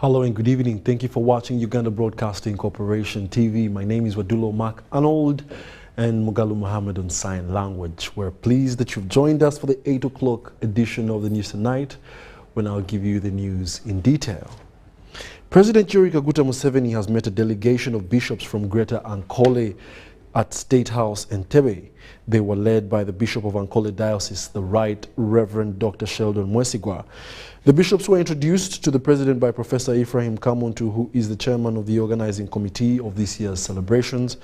Hello and good evening. Thank you for watching Uganda Broadcasting Corporation TV. My name is Wadulo Mark Arnold and Mugalu Muhammad on Sign Language. We're pleased that you've joined us for the 8 o'clock edition of the News Tonight, when I'll give you the news in detail. President Yoweri Kaguta Museveni has met a delegation of bishops from Greater Ankole at State House Entebbe. They were led by the Bishop of Ankole Diocese, the Right Reverend Dr. Sheldon Mwesigwa. The bishops were introduced to the president by Professor Ephraim Kamuntu, who is the chairman of the organizing committee of this year's celebrations.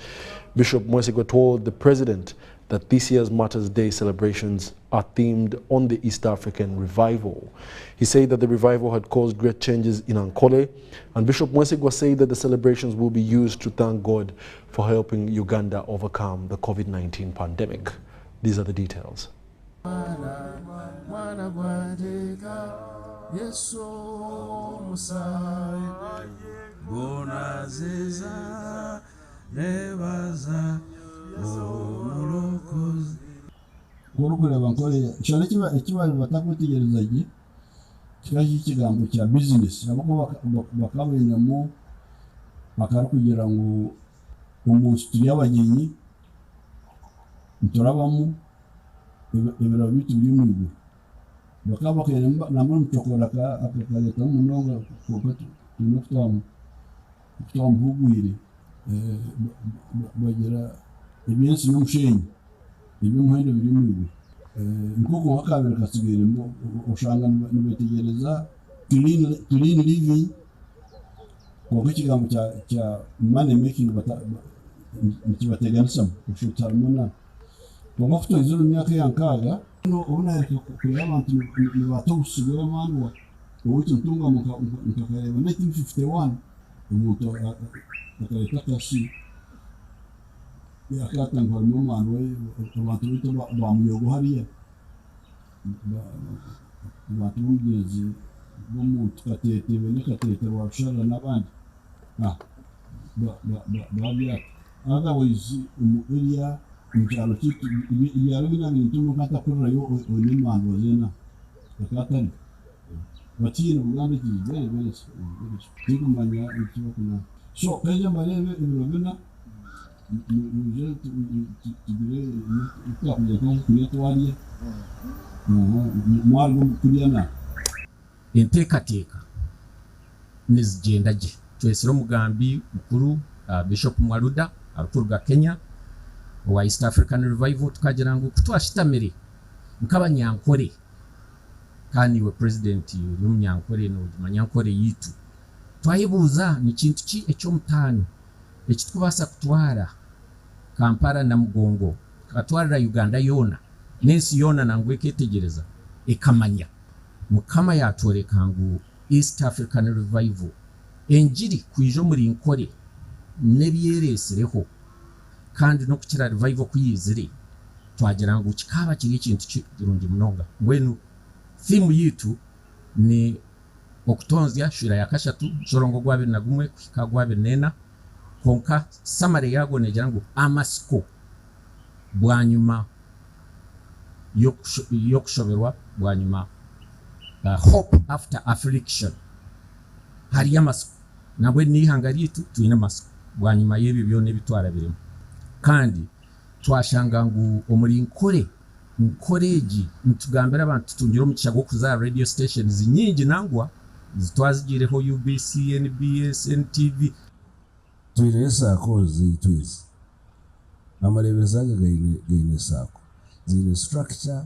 Bishop Mwesigwa told the president that this year's Martyrs' Day celebrations are themed on the East African revival. He said that the revival had caused great changes in Ankole, and Bishop Mwesigwa said that the celebrations will be used to thank God for helping Uganda overcome the COVID-19 pandemic. These are the details. Kurukura cyane kibaye batakutegerezaje kiraje ikigambo cya business abako bakabinamo bakara kugira ngo umuntu yabagenyi turabamo ibiro bitu by'umwibu bakaba kayemba namwe mutokora akaleta munonga kokatu tunoftamu hugwire bagira ibinsi n'umushenyi ibimwendo biri muri nkoko wakabira kasigere mo ushanga nibetegereza clean living kwa kigambo cya money making nikibateganisha ushutarmona kwa kutoza imyaka yankaga no unareka kuya abantu ni batosigura manwa ubuti mtunga mukakareba 1951 umuntu akaleta kashi yakatanga mu mwana we abantu bito bamuyogo hariya abantu bugeze bo mu twatete benekatete wabshara nabandi babya otherwise area mjalo kitu yaro bina bintu mukata kurra yo onimana wazena yakatani batino Uganda kizere bese tikumanya icyo kuna so kaje marebe ibirobena nous enteekateeka nezigenda gye twesera omugambi mukuru Bishop Mwaluda aruturuga Kenya owa East African Revival tukagira ngu kutwashitamire nkabanyankore kandi we president y'omunyankore no manyankore yitu twayibuuza ni kintu ki eky'omutaano ekitubasa kutwara Kampala na Mugongo katwara Uganda yona nensi yona nangwe ketegereza ekamanya mukama yatworeka ngu East African Revival enjiri kwijo muri nkore nebyeresereho kandi no kukira revival kuyizire twagira ngu kikaba kiri kintu kirungi munonga ngwenu theme yitu ni okutonzya shira yakashatu shorongo gwa 21 kika gwa 24 konka samare yago negira ngu amasiko bwanyuma yokushoberwa bwanyuma hope after affliction hari amasiko nabwe nihangaritu tuina amasiko bwanyuma yebi byone bitwara birimo kandi twashanga ngu omuri nkoreji ntugambira abantu tungira omugisha gwo kuza radio stations nyingi nangwa zitwazigireho UBC, NBS, NTV twire sako zitwize amarebezaga gaine sako zile structure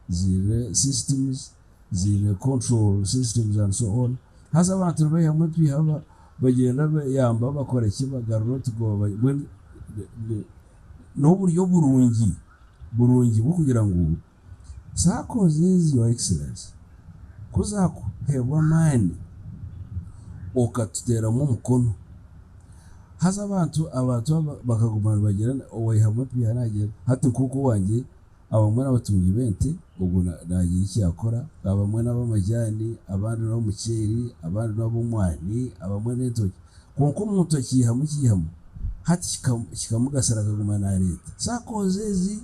zile systems zile control systems and so on hasa abantu bayamwe twihaba bagenda yamba bakora kibagaruro tugoba no buryo burungi bukugira ngo sako zizi your excellence kuzako hebwa mani okatutera mu mukono haza abantu bakagumana bagirana owayihamwe pia nagira hati kuko wanje abamwe n'abatungi bente ubwo nagira iki yakora abamwe n'abamajyani abandi n'abamuceri abandi n'abumwani abamwe n'intoki konko umuntu kihamu hati kikamugasara kagumana na leta sakozezi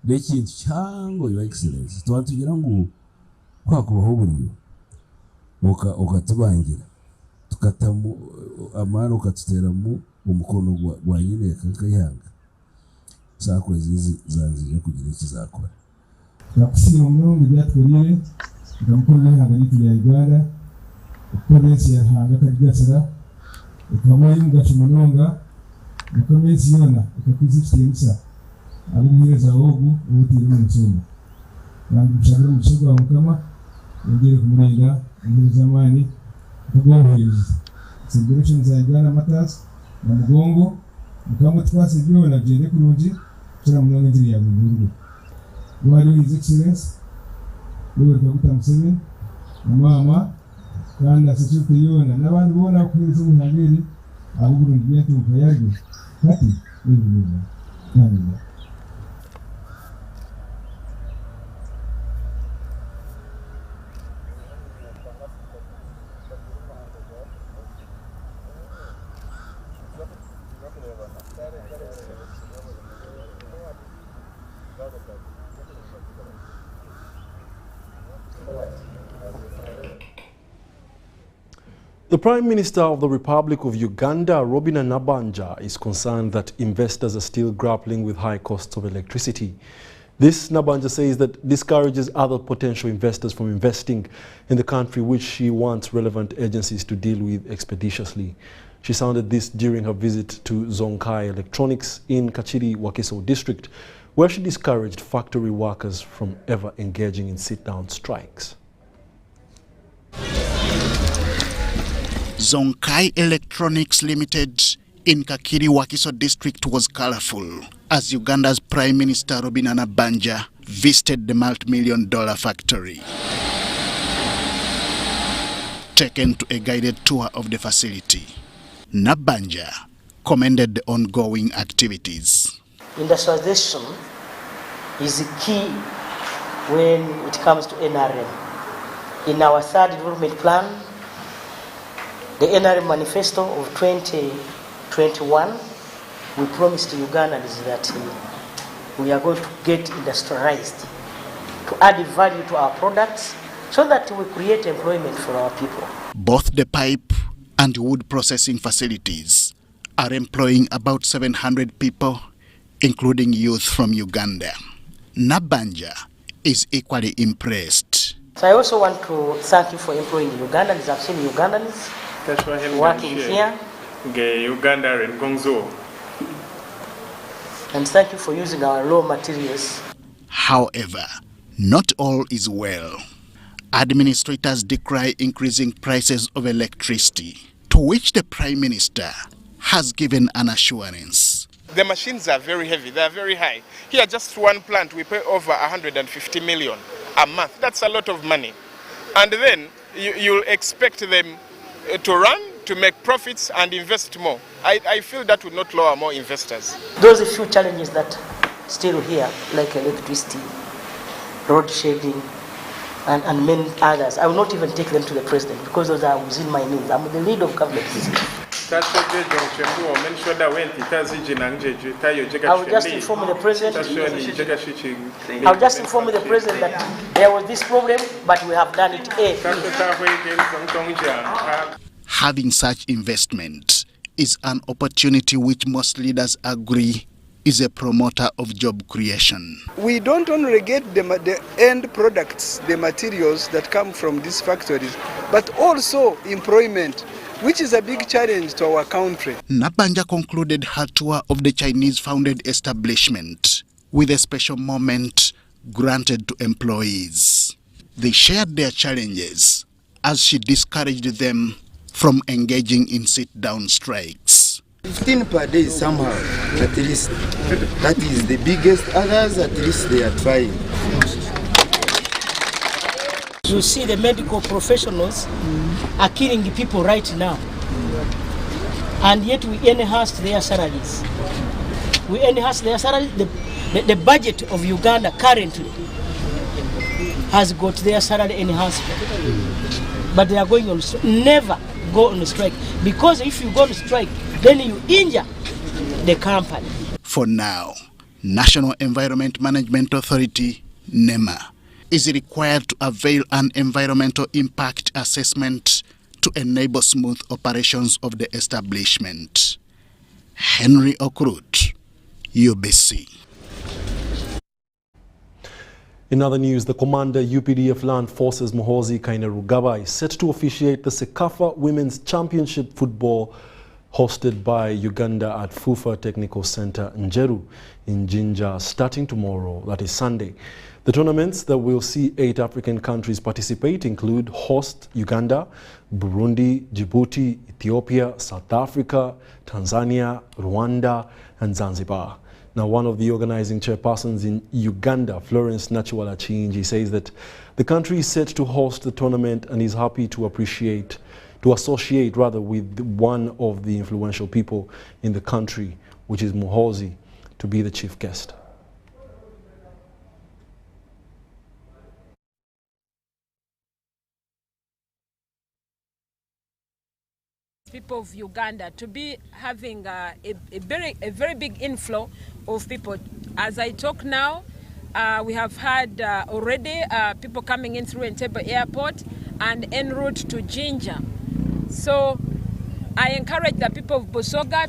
lekintu cyango your excellence tugira ngo kwakubaho buriyo ukatubangira tukatamu amana ukatuteramu umukono gwa nyine kakayanga sakwezi zanziye kugira ikizakora yakusiba mnongo byatwerere ngamukora hagati ya Uganda province ya hanga kagasara ikamwe mugachimunonga mukamezi yona ikakizikimisa abumweza wogu ubutire mu nsoma kandi mushagara mushego wa mukama ngere kumurenga muri zamani tugombereza celebration za Uganda matters na mugongo mukamwe twase byona byende kurunji cyera munonga ndiri ya burundu wali his excellence wewe tukutamusebe mama kandi asituke yona n'abandi bona kwiriza umuhangiri ahubwo ngiyete mukayage kati n'ibintu kandi The Prime Minister of the Republic of Uganda, Robina Nabanja, is concerned that investors are still grappling with high costs of electricity. This, Nabanja says, that discourages other potential investors from investing in the country, which she wants relevant agencies to deal with expeditiously. She sounded this during her visit to Zhong Electronics in Kachiri, Wakiso district, where she discouraged factory workers from ever engaging in sit-down strikes. Zhong Electronics Limited in Kakiri Wakiso district was colorful as Uganda's Prime Minister Robina Nabanja visited the multi-million-dollar factory. Taken to a guided tour of the facility, Nabanja commended the ongoing activities. Industrialization is key when it comes to NRM. In our third development plan, the NRM manifesto of 2021, we promised Ugandans that we are going to get industrialized, to add value to our products so that we create employment for our people. Both the pipe and wood processing facilities are employing about 700 people, including youth from Uganda. Nabanja is equally impressed. So I also want to thank you for employing Ugandans. I've seen Ugandans working here. And thank you for using our raw materials. However, not all is well. Administrators decry increasing prices of electricity, to which the Prime Minister has given an assurance. The machines are very heavy, they are very high. Here, just one plant, we pay over 150 million a month. That's a lot of money. And then you'll expect them to run, to make profits and invest more. I feel that would not lure more investors. Those are few challenges that still here, like electricity, road shading, and many others. I will not even take them to the president because those are within my means. I'm the lead of government. I will just inform the president. I will just inform the president that there was this problem, but we have done it. Having such investment is an opportunity which most leaders agree is a promoter of job creation. We don't only get the end products, the materials that come from these factories, but also employment, which is a big challenge to our country. Nabanja concluded her tour of the Chinese-founded establishment with a special moment granted to employees. They shared their challenges as she discouraged them from engaging in sit-down strikes. 15 per day somehow, at least. That is the biggest. Others, at least they are trying. You see, the medical professionals are killing people right now. And yet we enhanced their salaries. We enhanced their salaries. The budget of Uganda currently has got their salary enhancement. But they are going on strike. Never go on strike. Because if you go on strike, then you injure the company. For now, National Environment Management Authority, NEMA, is required to avail an environmental impact assessment to enable smooth operations of the establishment. Henry Okrut, UBC. In other news, the Commander UPDF Land Forces Muhoozi Kainerugaba is set to officiate the Sekafa Women's Championship Football hosted by Uganda at FUFA Technical Center Njeru in Jinja starting tomorrow, that is Sunday. The tournaments that will see 8 African countries participate include host Uganda, Burundi, Djibouti, Ethiopia, South Africa, Tanzania, Rwanda, and Zanzibar. Now, one of the organizing chairpersons in Uganda, Florence Nachiwala Chinji, says that the country is set to host the tournament and is happy to associate with one of the influential people in the country, which is Muhoozi, to be the chief guest. People of Uganda to be having a very big inflow of people. As I talk now, we have had already people coming in through Entebbe Airport and en route to Jinja. So I encourage the people of Busoga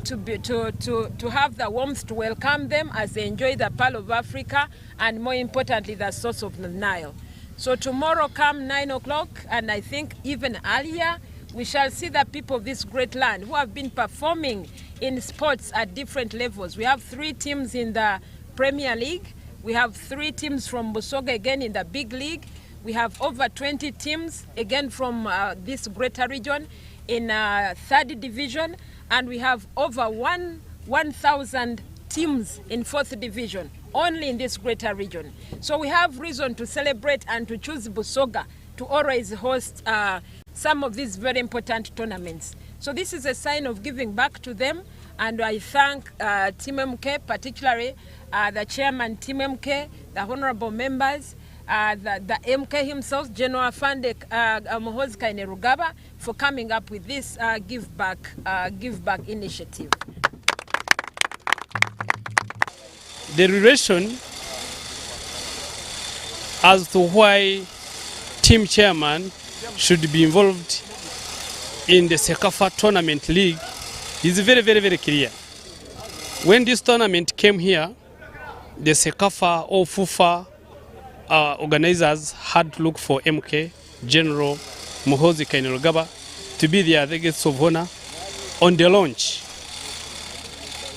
to have the warmth to welcome them as they enjoy the Pearl of Africa and, more importantly, the source of the Nile. So tomorrow come 9 o'clock, and I think even earlier, we shall see the people of this great land who have been performing in sports at different levels. We have 3 teams in the Premier League. We have 3 teams from Busoga again in the big league. We have over 20 teams again from this greater region in 3rd division. And we have over 1,000 teams in 4th division, only in this greater region. So we have reason to celebrate and to choose Busoga to always host some of these very important tournaments. So this is a sign of giving back to them, and I thank Team MK, particularly the chairman Team MK, the honorable members, the MK himself, General Afande Muhoozi Kainerugaba, for coming up with this give back initiative. The relation as to why team chairman should be involved in the Sekafa Tournament League is very clear. When this tournament came here, the Sekafa or FUFA organizers had to look for MK, General Muhoozi Kainerugaba, to be the guest of honor on the launch.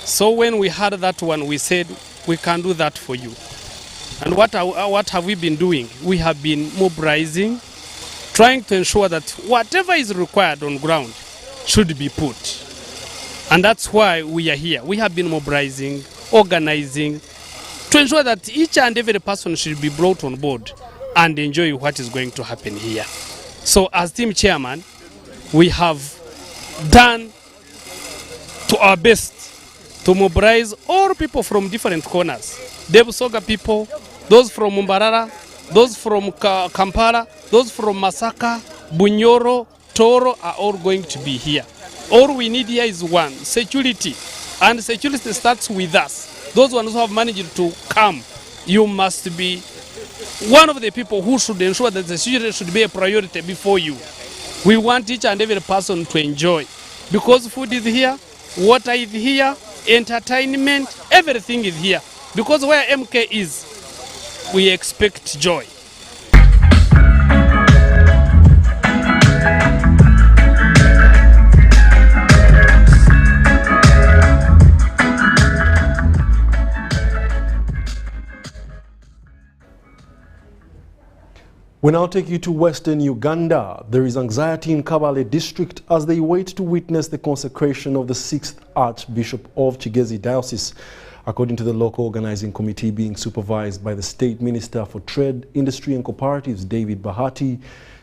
So when we had that one, we said, we can do that for you. And what have we been doing? We have been mobilizing, trying to ensure that whatever is required on ground should be put. And that's why we are here. We have been mobilizing, organizing, to ensure that each and every person should be brought on board and enjoy what is going to happen here. So as team chairman, we have done to our best to mobilize all people from different corners. The Busoga people, those from Mbarara, those from Kampala, those from Masaka, Bunyoro, Toro are all going to be here. All we need here is one, security. And security starts with us. Those ones who have managed to come, you must be one of the people who should ensure that the security should be a priority before you. We want each and every person to enjoy. Because food is here, water is here, entertainment, everything is here. Because where MK is, we expect joy. We now take you to Western Uganda. There is anxiety in Kabale district as they wait to witness the consecration of the 6th Archbishop of Kigezi Diocese. According to the local organizing committee being supervised by the State Minister for Trade, Industry and Cooperatives, David Bahati,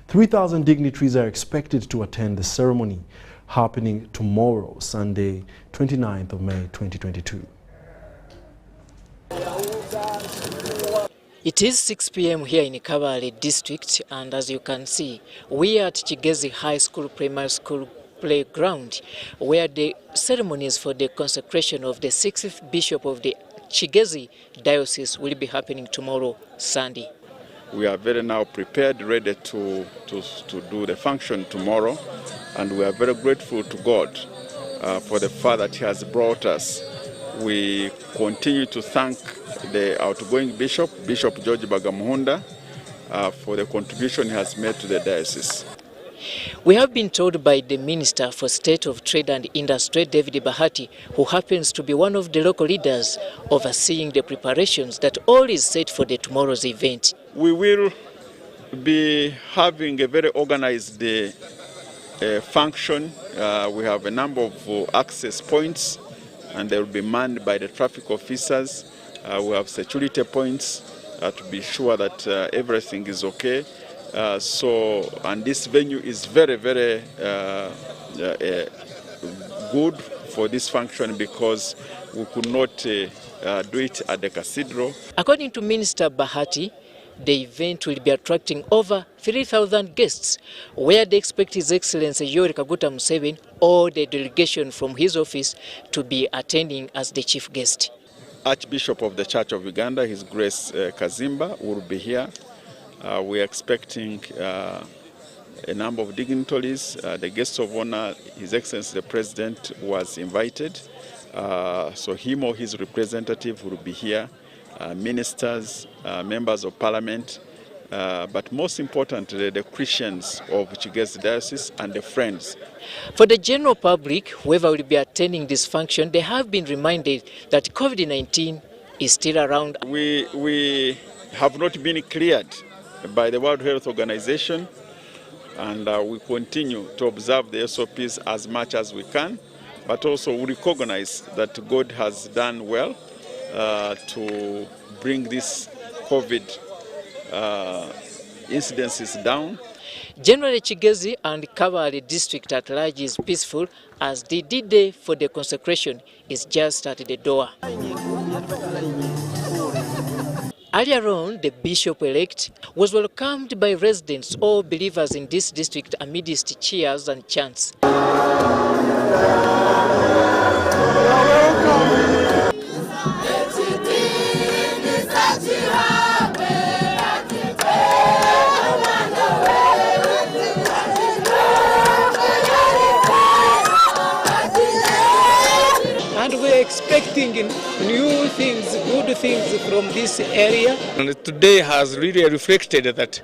3,000 dignitaries are expected to attend the ceremony happening tomorrow, Sunday, 29th of May 2022. It is 6 p.m. here in Kabale district, and as you can see, we are at Kigezi High School Primary School playground, where the ceremonies for the consecration of the 6th Bishop of the Kigezi Diocese will be happening tomorrow, Sunday. We are very now prepared, ready to do the function tomorrow, and we are very grateful to God for the far that He has brought us. We continue to thank the outgoing Bishop George Bagamuhunda, for the contribution he has made to the diocese. We have been told by the Minister for State of Trade and Industry, David Bahati, who happens to be one of the local leaders overseeing the preparations, that all is set for the tomorrow's event. We will be having a very organized function. We have a number of access points, and they will be manned by the traffic officers. We have security points to be sure that everything is okay. And this venue is very, very good for this function, because we could not do it at the cathedral. According to Minister Bahati, the event will be attracting over 3,000 guests, where they expect His Excellency Yoweri Kaguta Museveni or the delegation from his office to be attending as the chief guest. Archbishop of the Church of Uganda, His Grace Kazimba, will be here. We are expecting a number of dignitaries. The guest of honor, His Excellency the President, was invited. So him or his representative will be here. Ministers, members of parliament, but most importantly, the Christians of Kigezi Diocese and the friends. For the general public, whoever will be attending this function, they have been reminded that COVID-19 is still around. We have not been cleared by the World Health Organization, and we continue to observe the SOPs as much as we can, but also we recognize that God has done well to bring this COVID incidences down. Generally, Kigezi and Kabale district at large is peaceful, as the D-Day for the consecration is just at the door. Earlier on, the bishop-elect was welcomed by residents or believers in this district amidst cheers and chants. And we're expecting new things, good things from this area. And today has really reflected that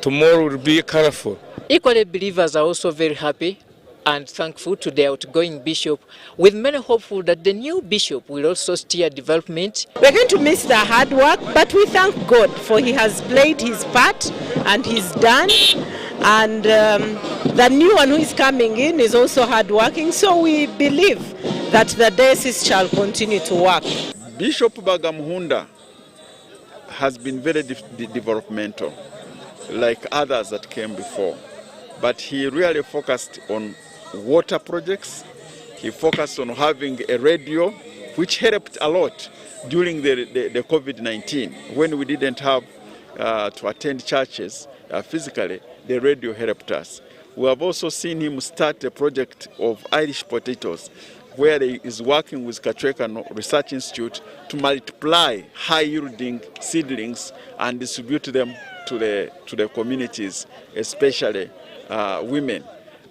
tomorrow will be colorful. Equally, believers are also very happy and thankful to the outgoing bishop, with many hopeful that the new bishop will also steer development. We're going to miss the hard work, but we thank God for He has played His part and He's done. And the new one who is coming in is also hardworking, so we believe that the diocese shall continue to work. Bishop Bagamuhunda has been very developmental, like others that came before. But he really focused on water projects. He focused on having a radio, which helped a lot during the COVID-19. When we didn't have to attend churches physically, the radio helped us. We have also seen him start a project of Irish potatoes, where he is working with Kachweka Research Institute to multiply high-yielding seedlings and distribute them to the communities, especially women.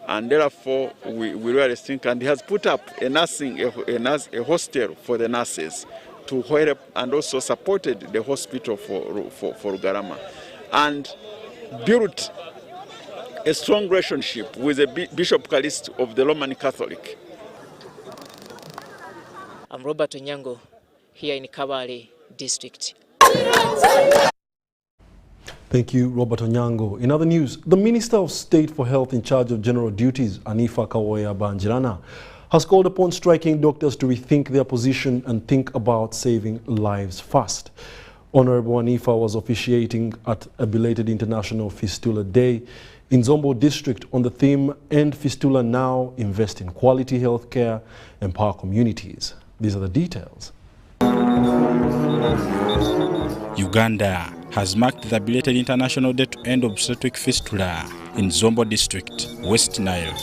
And therefore, we really think, and he has put up a hostel for the nurses to help, and also supported the hospital for Garama, and built a strong relationship with the Bishop Callisto of the Roman Catholic. I'm Robert Onyango, here in Kabale district. Thank you, Robert Onyango. In other news, the Minister of State for Health in charge of general duties, Anifa Kawoya Banjirana, has called upon striking doctors to rethink their position and think about saving lives first. Honorable Anifa was officiating at a belated International Fistula Day in Zombo District on the theme End Fistula Now, Invest in Quality Health Care, Empower Communities. These are the details. Uganda has marked the belated International Day to End Obstetric Fistula in Zombo District, West Nile.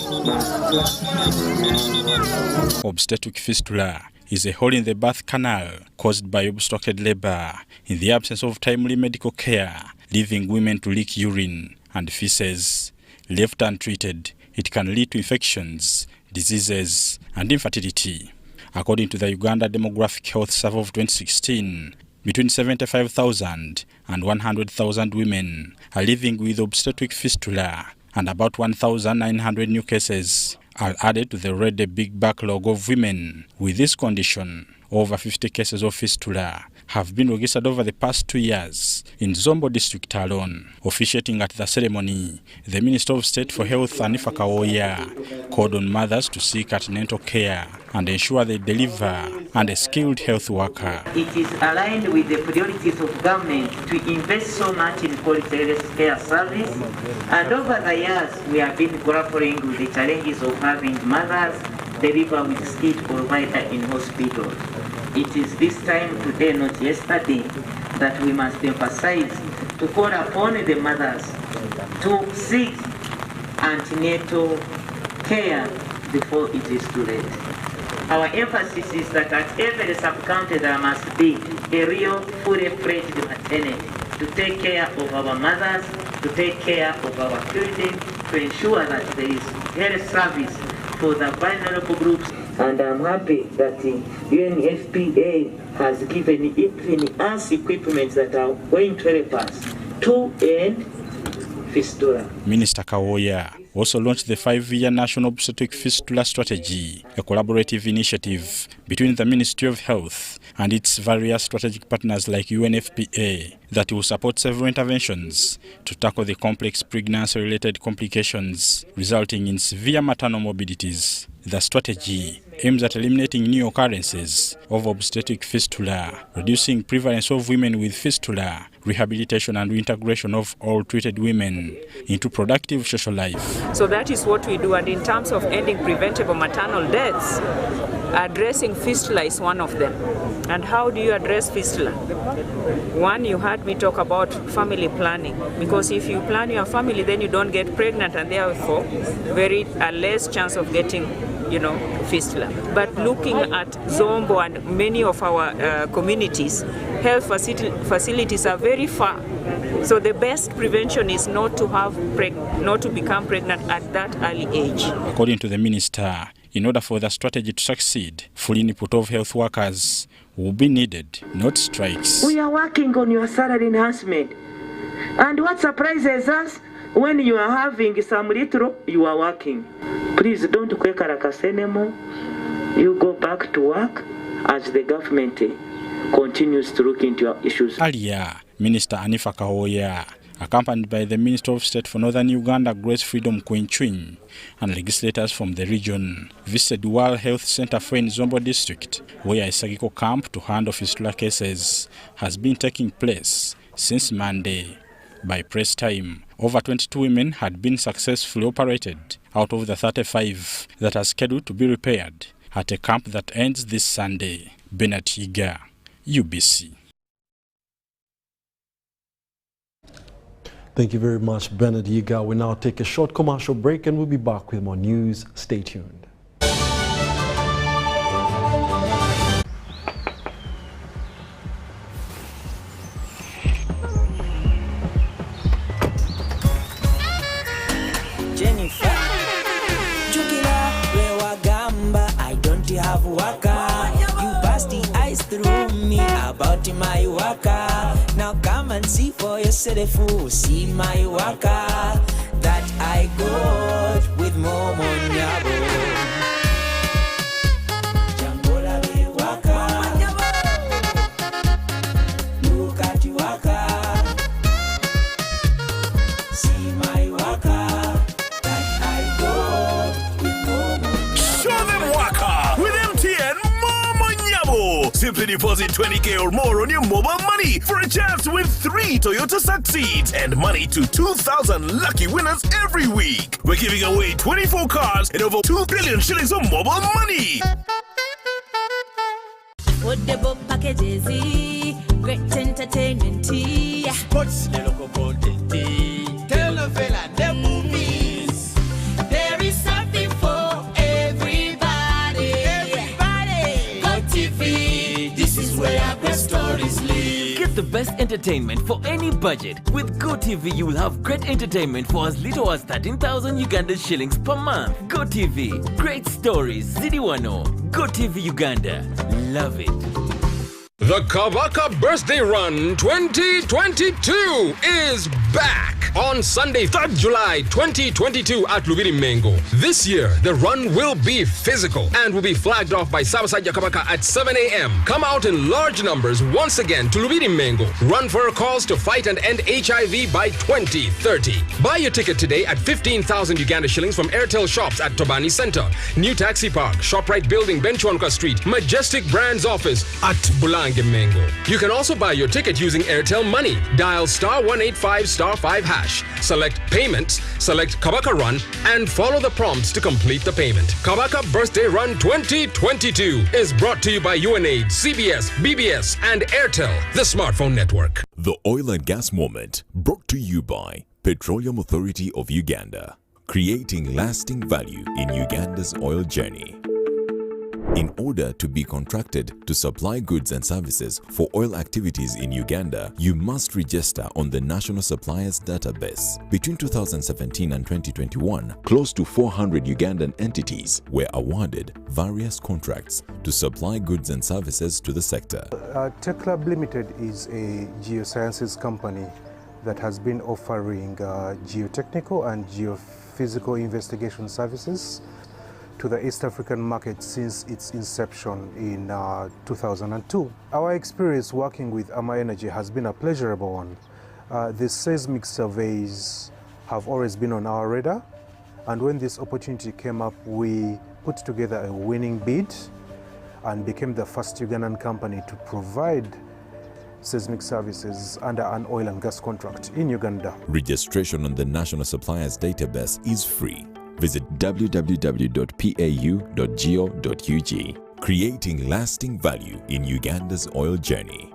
Obstetric fistula is a hole in the birth canal caused by obstructed labor in the absence of timely medical care, leaving women to leak urine and feces. Left untreated, it can lead to infections, diseases, and infertility. According to the Uganda Demographic Health Survey of 2016, between 75,000 and 100,000 women are living with obstetric fistula, and about 1,900 new cases are added to the already big backlog of women with this condition. Over 50 cases of fistula have been registered over the past 2 years in Zombo district alone. Officiating at the ceremony, the Minister of State for Health, Anifa Kawoya, called on mothers to seek antenatal care and ensure they deliver and a skilled health worker. It is aligned with the priorities of government to invest so much in quality health care service, and over the years we have been grappling with the challenges of having mothers deliver with skilled provider in hospital. It is this time today, not yesterday, that we must emphasize to call upon the mothers to seek antenatal care before it is too late. Our emphasis is that at every sub-county there must be a real fully fledged maternity to take care of our mothers, to take care of our children, to ensure that there is health service for the vulnerable groups. And I'm happy that the UNFPA has given even us equipment that are going to help us to end fistula. Minister Kawoya also launched the 5-year National Obstetric Fistula Strategy, a collaborative initiative between the Ministry of Health and its various strategic partners like UNFPA that will support several interventions to tackle the complex pregnancy-related complications resulting in severe maternal morbidities. The strategy aims at eliminating new occurrences of obstetric fistula, reducing prevalence of women with fistula, rehabilitation and reintegration of all treated women into productive social life. So that is what we do, and in terms of ending preventable maternal deaths, addressing fistula is one of them. And how do you address fistula? One, you heard me talk about family planning, because if you plan your family, then you don't get pregnant, and therefore a less chance of getting fistula. But looking at Zombo and many of our communities, health facilities are very far. So the best prevention is not to become pregnant at that early age. According to the minister, in order for the strategy to succeed, full input of health workers will be needed, not strikes. We are working on your salary enhancement. And what surprises us, when you are having some little, you are working. Please don't kwekarakas anymore. You go back to work as the government continues to look into your issues. Earlier, Minister Anifa Kawoya, accompanied by the Minister of State for Northern Uganda, Grace Freedom Queen, and legislators from the region, visited World Health Center for Zombo District, where a surgical camp to handle fistula cases has been taking place since Monday. By press time, over 22 women had been successfully operated out of the 35 that are scheduled to be repaired at a camp that ends this Sunday. Bernard Yiga, UBC. Thank you very much, Bernard Yiga. We now take a short commercial break and we'll be back with more news. Stay tuned. Have waka, you passed the eyes through me about my waka. Now come and see for yourself, see my waka that I got with Momo Nyabo. Jambola be waka, look at you waka, see my waka that I got with Momo Nyabo. Show them waka with MTN Momo Nyabo. Simply deposit 20K or more on your mobile money for a chance to win 3 Toyota Succeeds and money to 2,000 lucky winners every week. We're giving away 24 cars and over 2 billion shillings of mobile money. Football packages, great entertainment, sports, the local content, telenovela, the movies. There is something for everybody. Everybody, Go TV. This is where our best stories live. Get the best entertainment for any budget. With GoTV, you will have great entertainment for as little as 13,000 Ugandan shillings per month. GoTV, great stories. Zidiwano. GoTV Uganda. Love it. The Kabaka Birthday Run 2022 is back on Sunday, 3rd July 2022 at Lubiri Mengo. This year, the run will be physical and will be flagged off by Sabasaja Kabaka at 7 a.m. Come out in large numbers once again to Lubiri Mengo. Run for a cause to fight and end HIV by 2030. Buy your ticket today at 15,000 Uganda shillings from Airtel shops at Tobani Center, New Taxi Park, ShopRite Building, Benchwanka Street, Majestic Brands Office at Bulange Mengo. You can also buy your ticket using Airtel Money. Dial *185*5#. Select Payments, select Kabaka Run, and follow the prompts to complete the payment. Kabaka Birthday Run 2022 is brought to you by UNAIDS, CBS, BBS, and Airtel, the smartphone network. The Oil and Gas Moment, brought to you by Petroleum Authority of Uganda, creating lasting value in Uganda's oil journey. In order to be contracted to supply goods and services for oil activities in Uganda, you must register on the National Suppliers Database. Between 2017 and 2021, close to 400 Ugandan entities were awarded various contracts to supply goods and services to the sector. Tech Lab Limited is a geosciences company that has been offering geotechnical and geophysical investigation services to the East African market since its inception in 2002. Our experience working with Ama Energy has been a pleasurable one. The seismic surveys have always been on our radar, and when this opportunity came up, we put together a winning bid and became the first Ugandan company to provide seismic services under an oil and gas contract in Uganda. Registration on the National Suppliers Database is free. Visit www.pau.go.ug, creating lasting value in Uganda's oil journey.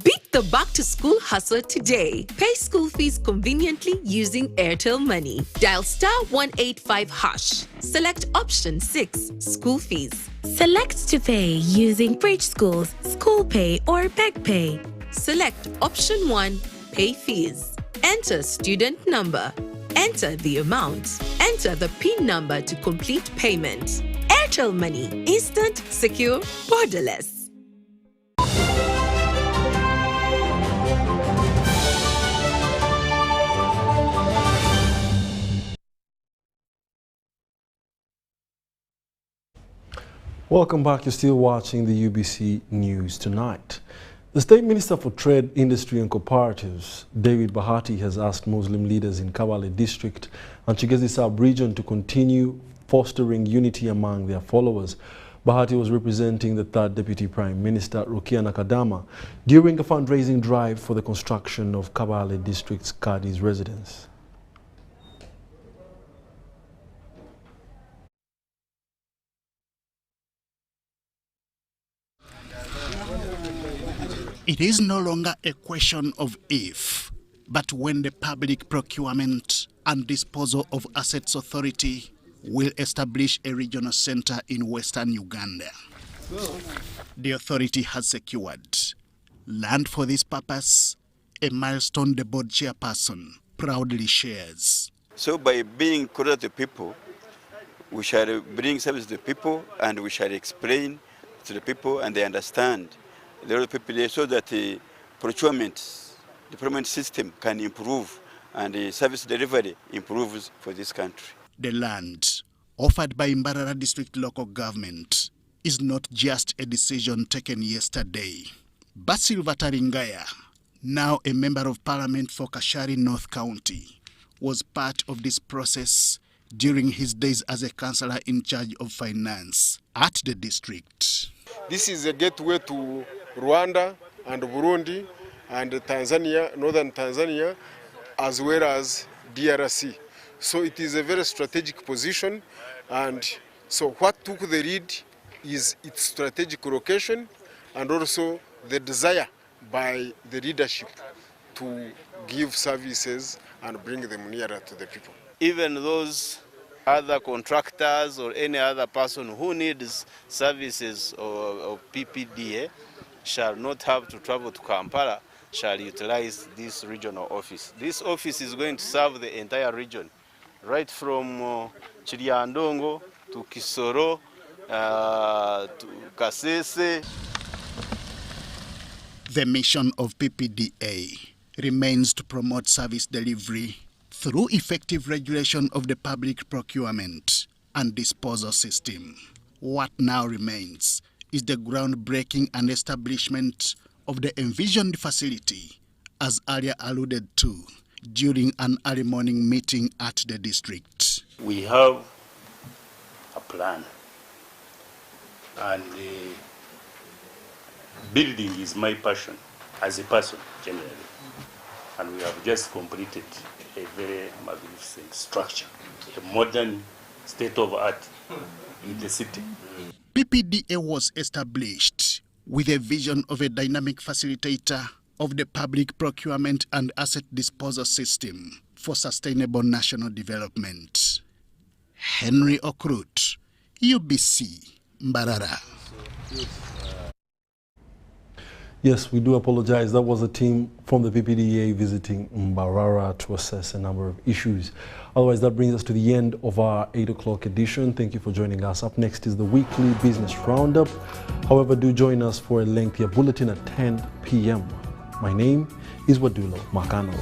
Beat the back-to-school hustle today. Pay school fees conveniently using Airtel Money. Dial *185#. Select option 6, school fees. Select to pay using Bridge Schools, School Pay or Peg Pay. Select option 1, pay fees. Enter student number. Enter the amount. Enter the PIN number to complete payment. Airtel Money. Instant, secure, borderless. Welcome back. You're still watching the UBC News Tonight. The State Minister for Trade, Industry and Cooperatives, David Bahati, has asked Muslim leaders in Kabale District and Chigezi Sub-region to continue fostering unity among their followers. Bahati was representing the third Deputy Prime Minister, Rukia Nakadama, during a fundraising drive for the construction of Kabale District's Kadi's residence. It is no longer a question of if, but when the Public Procurement and Disposal of Assets Authority will establish a regional center in Western Uganda. The authority has secured land for this purpose, a milestone the board chairperson proudly shares. So by being closer to people, we shall bring service to the people and we shall explain to the people and they understand. The other people there so that the procurement system can improve and the service delivery improves for this country. The land offered by Mbarara District Local Government is not just a decision taken yesterday. Basil Vataringaya, now a Member of Parliament for Kashari North County, was part of this process during his days as a councillor in charge of finance at the district. This is a gateway to Rwanda and Burundi and Tanzania, northern Tanzania, as well as DRC. So it is a very strategic position, and so what took the lead is its strategic location and also the desire by the leadership to give services and bring them nearer to the people. Even those other contractors or any other person who needs services of PPDA shall not have to travel to Kampala, shall utilize this regional office. This office is going to serve the entire region, right from Chiriandongo to Kisoro to Kasese. The mission of PPDA remains to promote service delivery through effective regulation of the public procurement and disposal system. What now remains is the groundbreaking and establishment of the envisioned facility, as earlier alluded to during an early morning meeting at the district. We have a plan, and building is my passion as a person generally, and we have just completed a very magnificent structure, a modern state-of-art in the city. PPDA was established with a vision of a dynamic facilitator of the public procurement and asset disposal system for sustainable national development. Henry Okrut, UBC, Mbarara. Yes, we do apologize. That was a team from the PPDA visiting Mbarara to assess a number of issues. Otherwise, that brings us to the end of our 8 o'clock edition. Thank you for joining us. Up next is the weekly business roundup. However, do join us for a lengthier bulletin at 10 p.m. My name is Wadulo Arnold.